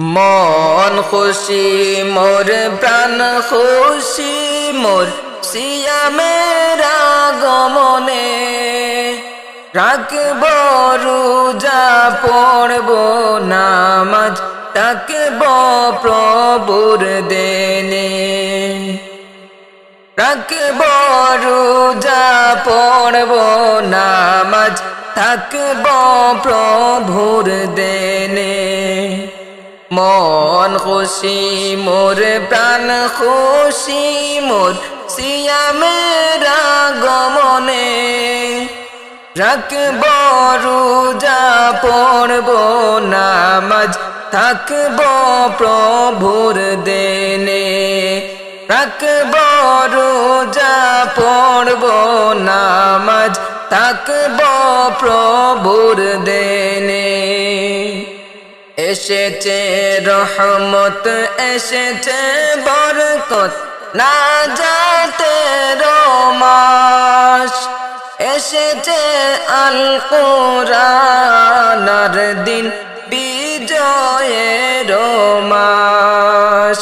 মন খুশি মোর প্রাণ খুশি মোর সিয়ামের আগমনে রাখব রোজা পড়ব নামাজ তাকব প্রভুর দেনে রাখব রোজা পড়ব নামাজ তাকব প্রভুর দেনে মন খুশি মোর প্রাণ খুশি মোর সিয়ামের আগমনে রাখব রোজা পড়ব নামাজ থাকব প্রভুর দেনে রাখব রোজা পড়ব নামাজ থাকব প্রভুর দেনে এসেছে রহমত এসেছে বরকত নাজাতের মাস এসেছে আল কুরআনের দিন বিজয়ের মাস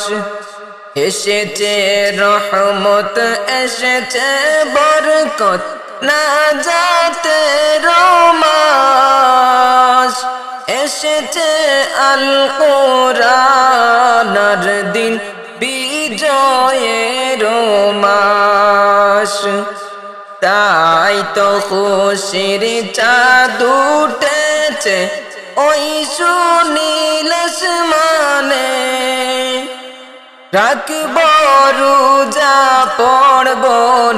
এসেছে রহমত এসেছে বরকত নাজাতের মাস এসেছে আল কুরআনের দিন বিজয়ের মাস তাই তো খুশির চাঁদ উঠেছে ওই সুনীল আসমানে রাখব রোজা পড়ব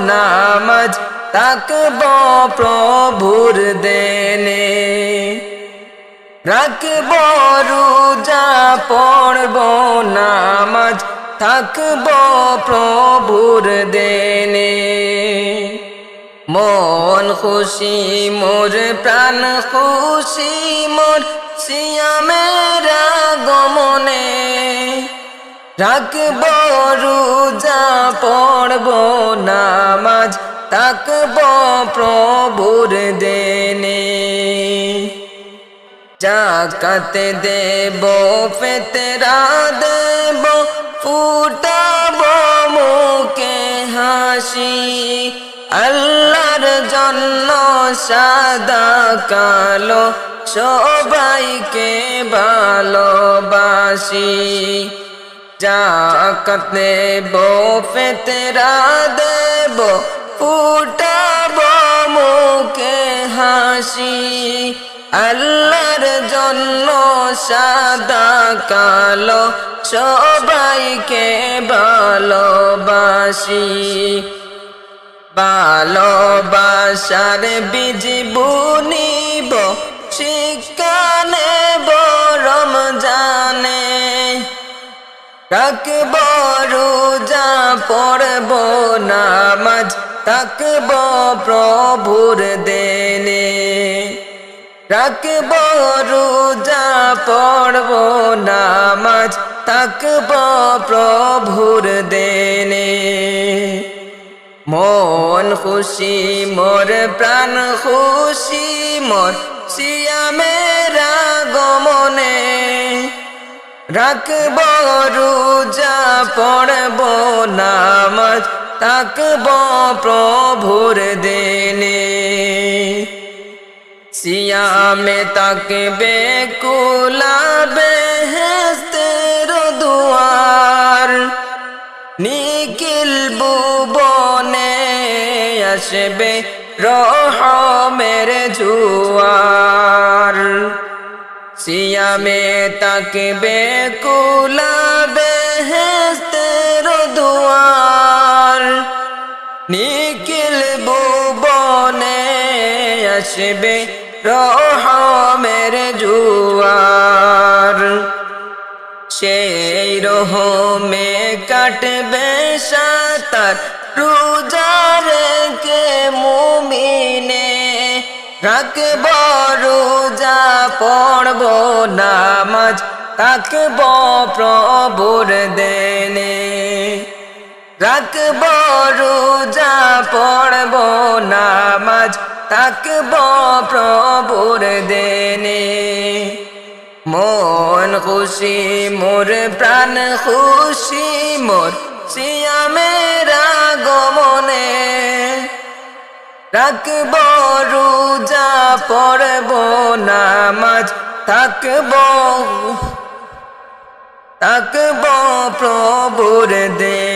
নামাজ তাকব প্রভুর দেনে রাখব রোজা পড়ব নামাজ থাকব প্রভুর দেনে মন খুশি মোর প্রাণ খুশি মোর সিয়ামের আগমনে রাখব রোজা পড়ব নামাজ থাকব প্রভুর দেনে জাকাত দেব ফিতরা দেব ফুটাব মুখে হাসি আল্লাহর জন্য সাদা কালো সবাইকে ভালোবাসি জাকাত দেব ফিতরা দেব ফুটাব মুখে হাসি আল্লাহর জন্য সাদা কালো সবাইকে ভালোবাসি ভালোবাসার বীজ বুনিব শিক্ষা নেব রমজানে রাখব রোজা পড়ব নামাজ থাকব প্রভুর দেনে রাখব রোজা পড়ব নামাজ থাকব প্রভুর দেনে মন খুশি মোর প্রাণ খুশি মোর সিয়ামের আগমনে রাখব রোজা পড়ব নামাজ থাকব প্রভুর দেনে সিয়ামে তাকবে কুলাবে বেহেশতের দুয়ার নিখিল ভুবনে আসবে রহমের জোয়ার সিয়ামে তাকবে কুলাবে বেহেশতের দুয়ার নিখিল ভুবনে আসবে রহমের জোয়ার সেই রহমে কাটবে সাতার রোজা রেখে মুমিনে রাখব রোজা পড়ব নামাজ থাকব প্রভুর দেনে রাখব রোজা পড়ব নামাজ থাকব প্রভুর দেনে মন খুশি মোর প্রাণ খুশি মোর সিয়ামের আগমনে রাখব রোজা পড়ব নামাজ থাকব প্রভুর দে